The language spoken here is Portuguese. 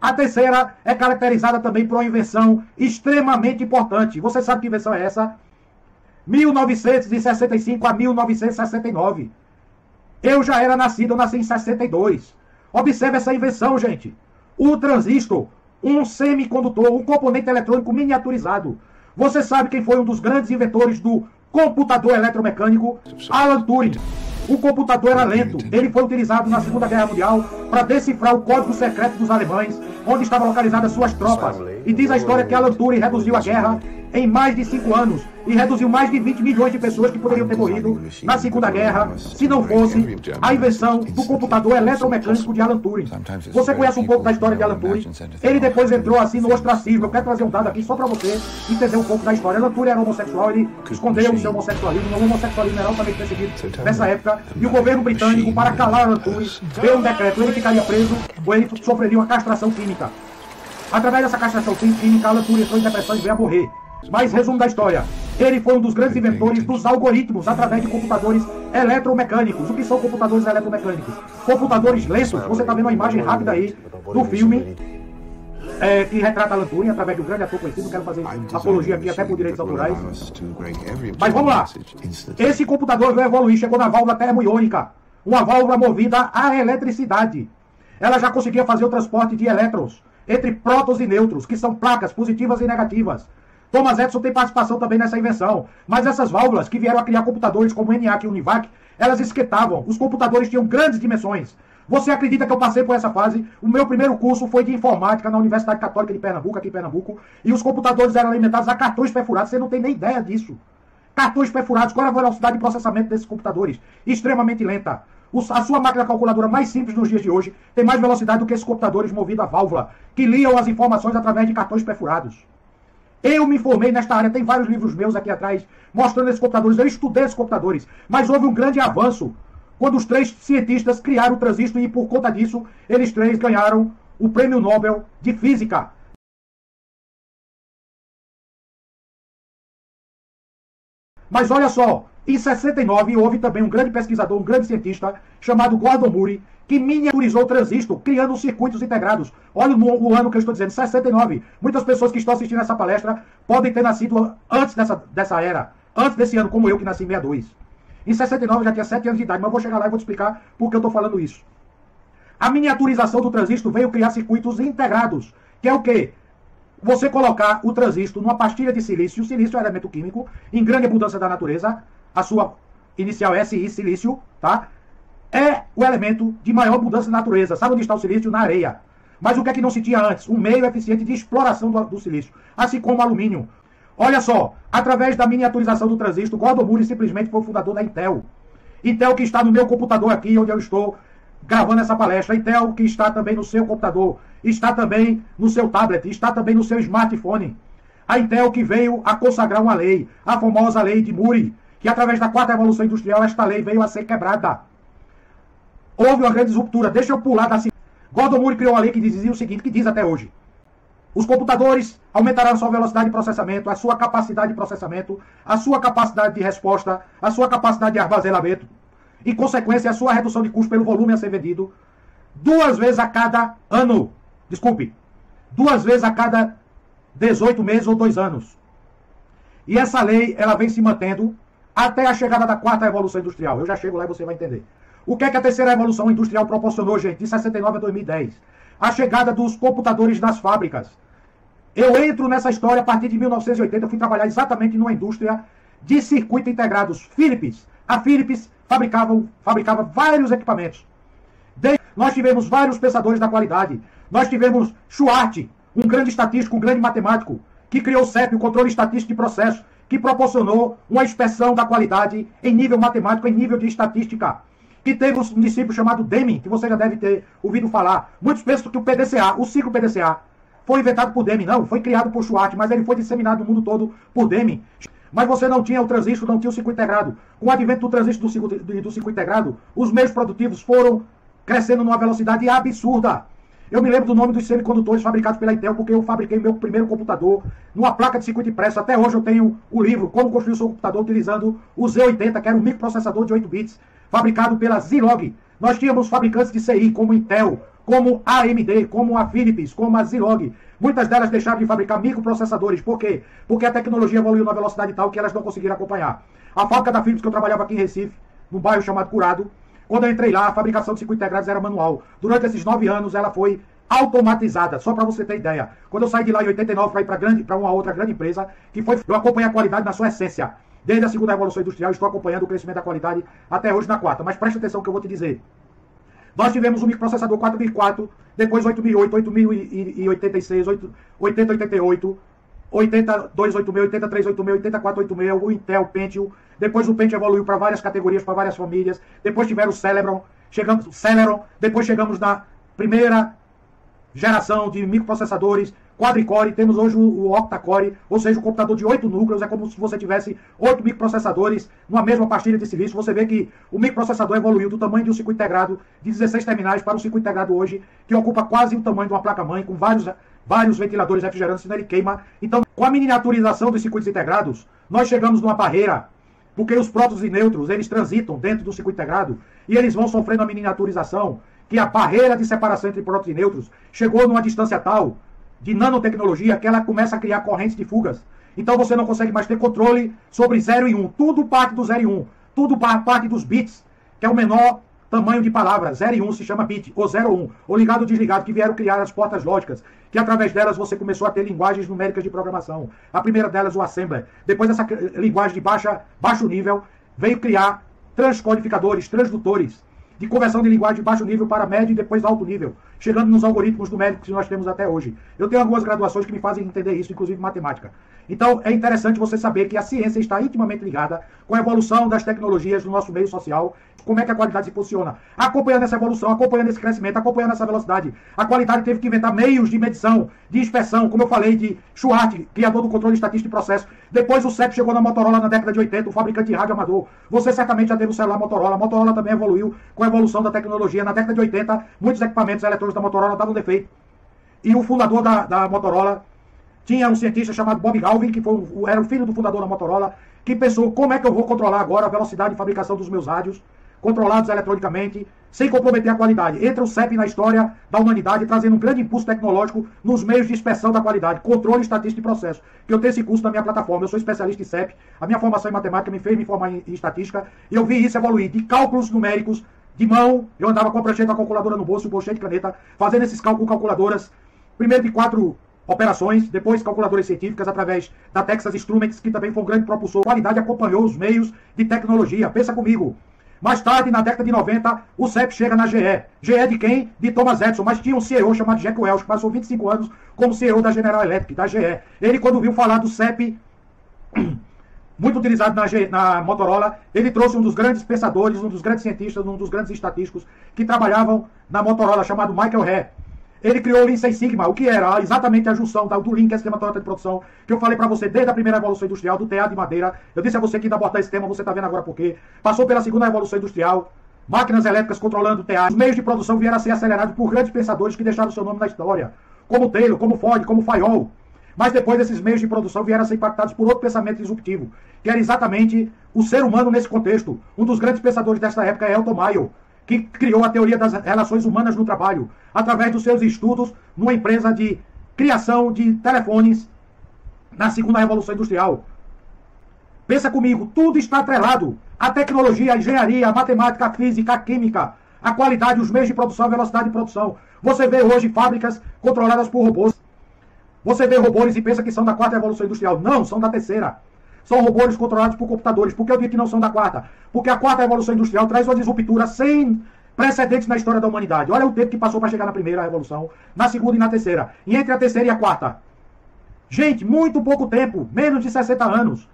A terceira é caracterizada também por uma invenção extremamente importante. Você sabe que invenção é essa? 1965 a 1969. Eu já era nascido, eu nasci em 62. Observe essa invenção, gente. O transistor, um semicondutor, um componente eletrônico miniaturizado. Você sabe quem foi um dos grandes inventores do computador eletromecânico? Alan Turing. O computador era lento. Ele foi utilizado na Segunda Guerra Mundial para decifrar o código secreto dos alemães, onde estavam localizadas suas tropas. E diz a história que Alan Turing reduziu a guerra em mais de 5 anos e reduziu mais de 20 milhões de pessoas que poderiam ter morrido na Segunda Guerra se não fosse a invenção do computador eletromecânico de Alan Turing. Você conhece um pouco da história de Alan Turing? Ele depois entrou assim no ostracismo. Eu quero trazer um dado aqui só para você entender um pouco da história. Alan Turing era homossexual, ele escondeu o seu homossexualismo. O homossexualismo era altamente perseguido nessa época. E o governo britânico, para calar Alan Turing, deu um decreto. Ele ficaria preso ou ele sofreria uma castração química. Através dessa castração química, Alan Turing entrou em depressão e veio a morrer. Mas, resumo da história, ele foi um dos grandes inventores dos algoritmos através de computadores eletromecânicos. O que são computadores eletromecânicos? Computadores lentos. Você está vendo uma imagem rápida aí do filme que retrata Alan Turing através de um grande ator conhecido. Não quero fazer apologia aqui até por direitos autorais. Mas vamos lá. Esse computador veio evoluir, chegou na válvula termoiônica, uma válvula movida à eletricidade. Ela já conseguia fazer o transporte de elétrons entre prótons e nêutrons, que são placas positivas e negativas. Thomas Edison tem participação também nessa invenção. Mas essas válvulas que vieram a criar computadores como o ENIAC e o UNIVAC, elas esquentavam. Os computadores tinham grandes dimensões. Você acredita que eu passei por essa fase? O meu primeiro curso foi de informática na Universidade Católica de Pernambuco, aqui em Pernambuco, e os computadores eram alimentados a cartões perfurados. Você não tem nem ideia disso. Cartões perfurados. Qual é a velocidade de processamento desses computadores? Extremamente lenta. A sua máquina calculadora mais simples nos dias de hoje tem mais velocidade do que esses computadores movidos a válvula, que liam as informações através de cartões perfurados. Eu me formei nesta área, tem vários livros meus aqui atrás mostrando esses computadores. Eu estudei esses computadores, mas houve um grande avanço quando os 3 cientistas criaram o transistor e por conta disso, eles 3 ganharam o Prêmio Nobel de Física. Mas olha só, em 69 houve também um grande pesquisador, um grande cientista chamado Gordon Murray, que miniaturizou o transistor, criando circuitos integrados. Olha o ano que eu estou dizendo, 69. Muitas pessoas que estão assistindo essa palestra podem ter nascido antes dessa era, antes desse ano, como eu, que nasci em 62. Em 69 eu já tinha 7 anos de idade, mas eu vou chegar lá e vou te explicar por que eu estou falando isso. A miniaturização do transistor veio criar circuitos integrados, que é o quê? Você colocar o transistor numa pastilha de silício. O silício é um elemento químico em grande abundância da natureza. A sua inicial é SI, silício, tá? É o elemento de maior abundância da natureza. Sabe onde está o silício? Na areia. Mas o que é que não se tinha antes? Um meio eficiente de exploração do silício, assim como o alumínio. Olha só, através da miniaturização do transistor, Gordon Murray simplesmente foi o fundador da Intel. Intel que está no meu computador aqui, onde eu estou gravando essa palestra. Intel que está também no seu computador, está também no seu tablet, está também no seu smartphone. A Intel que veio a consagrar uma lei, a famosa lei de Murray, que através da 4ª Revolução Industrial, esta lei veio a ser quebrada. Houve uma grande ruptura. Deixa eu pular da... Gordon Murray criou uma lei que dizia o seguinte, que diz até hoje. Os computadores aumentarão a sua velocidade de processamento, a sua capacidade de processamento, a sua capacidade de resposta, a sua capacidade de armazenamento. Em consequência, a sua redução de custo pelo volume a ser vendido 2 vezes a cada ano. Desculpe. 2 vezes a cada 18 meses ou 2 anos. E essa lei, ela vem se mantendo até a chegada da 4ª Revolução Industrial. Eu já chego lá e você vai entender. O que é que a 3ª Revolução Industrial proporcionou, gente? De 69 a 2010. A chegada dos computadores nas fábricas. Eu entro nessa história a partir de 1980. Eu fui trabalhar exatamente numa indústria de circuitos integrados. Philips. A Philips fabricava vários equipamentos. Nós tivemos vários pensadores da qualidade. Nós tivemos Schwartz, um grande estatístico, um grande matemático, que criou o CEP, o controle estatístico de processo, que proporcionou uma inspeção da qualidade em nível matemático, em nível de estatística. Que teve um discípulo chamado Deming, que você já deve ter ouvido falar. Muitos pensam que o PDCA, o ciclo PDCA, foi inventado por Deming. Não, foi criado por Schwartz, mas ele foi disseminado no mundo todo por Deming. Mas você não tinha o transistor, não tinha o circuito integrado. Com o advento do transistor do circuito integrado, os meios produtivos foram crescendo numa velocidade absurda. Eu me lembro do nome dos semicondutores fabricados pela Intel, porque eu fabriquei meu primeiro computador numa placa de circuito impresso. Até hoje eu tenho o livro Como Construir o Seu Computador utilizando o Z80, que era um microprocessador de 8 bits, fabricado pela Zilog. Nós tínhamos fabricantes de CI, como Intel, como a AMD, como a Philips, como a Zilog. Muitas delas deixaram de fabricar microprocessadores. Por quê? Porque a tecnologia evoluiu numa velocidade tal que elas não conseguiram acompanhar. A fábrica da Philips, que eu trabalhava aqui em Recife, num bairro chamado Curado, quando eu entrei lá, a fabricação de circuitos integrados era manual. Durante esses 9 anos, ela foi automatizada, só para você ter ideia. Quando eu saí de lá em 89 para ir para uma outra grande empresa, eu acompanhei a qualidade na sua essência. Desde a segunda Revolução Industrial, estou acompanhando o crescimento da qualidade até hoje na quarta. Mas preste atenção no que eu vou te dizer. Nós tivemos um microprocessador 4004, depois 8008, 8086, 8088, 8286, 8386, 8486, o Intel Pentium. Depois o Pentium evoluiu para várias categorias, para várias famílias. Depois tiveram o Celeron, depois chegamos na primeira geração de microprocessadores quadricore, temos hoje o octa-core, ou seja, o computador de 8 núcleos, é como se você tivesse 8 microprocessadores numa mesma pastilha de serviço. Você vê que o microprocessador evoluiu do tamanho de um circuito integrado de 16 terminais para um circuito integrado hoje, que ocupa quase o tamanho de uma placa-mãe, com vários ventiladores refrigerantes, senão ele queima. Então, com a miniaturização dos circuitos integrados, nós chegamos numa barreira, porque os prótons e nêutrons, eles transitam dentro do circuito integrado, e eles vão sofrendo a miniaturização, que a barreira de separação entre prótons e nêutrons chegou numa distância tal de nanotecnologia que ela começa a criar correntes de fugas. Então você não consegue mais ter controle sobre 0 e 1. Tudo parte do 0 e 1. Tudo parte dos bits, que é o menor tamanho de palavra. 0 e 1 se chama bit, ou 0 ou 1, ou ligado ou desligado, que vieram criar as portas lógicas, que através delas você começou a ter linguagens numéricas de programação. A primeira delas, o assembler. Depois essa linguagem de baixo nível veio criar transcodificadores, transdutores, de conversão de linguagem de baixo nível para médio e depois alto nível, chegando nos algoritmos numéricos que nós temos até hoje. Eu tenho algumas graduações que me fazem entender isso, inclusive matemática. Então, é interessante você saber que a ciência está intimamente ligada com a evolução das tecnologias do nosso meio social, como é que a qualidade se posiciona. Acompanhando essa evolução, acompanhando esse crescimento, acompanhando essa velocidade, a qualidade teve que inventar meios de medição, de inspeção, como eu falei, de Schwartz, criador do controle estatístico de processo. Depois o CEP chegou na Motorola na década de 80, o fabricante de rádio amador. Você certamente já teve o celular Motorola. A Motorola também evoluiu com a evolução da tecnologia. Na década de 80, muitos equipamentos eletrônicos da Motorola davam defeito. E o fundador da Motorola tinha um cientista chamado Bob Galvin, que era o filho do fundador da Motorola, que pensou: como é que eu vou controlar agora a velocidade de fabricação dos meus rádios, controlados eletronicamente, sem comprometer a qualidade? Entra o CEP na história da humanidade, trazendo um grande impulso tecnológico nos meios de inspeção da qualidade, controle estatístico de processo. Que eu tenho esse curso na minha plataforma, eu sou especialista em CEP, a minha formação em matemática me fez me formar em estatística, e eu vi isso evoluir de cálculos numéricos, de mão, eu andava com a prancheta, a calculadora no bolso, o bolso cheio de caneta, fazendo esses cálculos, calculadoras, primeiro de 4 operações, depois calculadoras científicas através da Texas Instruments, que também foi um grande propulsor. A qualidade acompanhou os meios de tecnologia. Pensa comigo. Mais tarde, na década de 90, o CEP chega na GE. GE de quem? De Thomas Edison, mas tinha um CEO chamado Jack Welch, que passou 25 anos como CEO da General Electric, da GE. Ele, quando viu falar do CEP, muito utilizado na Motorola, ele trouxe um dos grandes pensadores, um dos grandes cientistas, um dos grandes estatísticos que trabalhavam na Motorola, chamado Michael He. Ele criou o Lean Six Sigma, o que era exatamente a junção do Lean, que é o sistema de produção, que eu falei para você desde a primeira revolução industrial, do TA de madeira. Eu disse a você que ainda abordar esse tema, você está vendo agora por quê. Passou pela segunda revolução industrial, máquinas elétricas controlando o TA. Os meios de produção vieram a ser acelerados por grandes pensadores que deixaram seu nome na história, como Taylor, como Ford, como Fayol. Mas depois desses meios de produção vieram a ser impactados por outro pensamento disruptivo, que era exatamente o ser humano nesse contexto. Um dos grandes pensadores dessa época é Elton Mayo, que criou a teoria das relações humanas no trabalho, através dos seus estudos numa empresa de criação de telefones na segunda revolução industrial. Pensa comigo, tudo está atrelado. A tecnologia, a engenharia, a matemática, a física, a química, a qualidade, os meios de produção, a velocidade de produção. Você vê hoje fábricas controladas por robôs. Você vê robôs e pensa que são da quarta revolução industrial. Não, são da terceira. São robôs controlados por computadores. Por que eu digo que não são da quarta? Porque a quarta revolução industrial traz uma disruptura sem precedentes na história da humanidade. Olha o tempo que passou para chegar na primeira revolução, na segunda e na terceira. E entre a terceira e a quarta? Gente, muito pouco tempo, menos de 60 anos.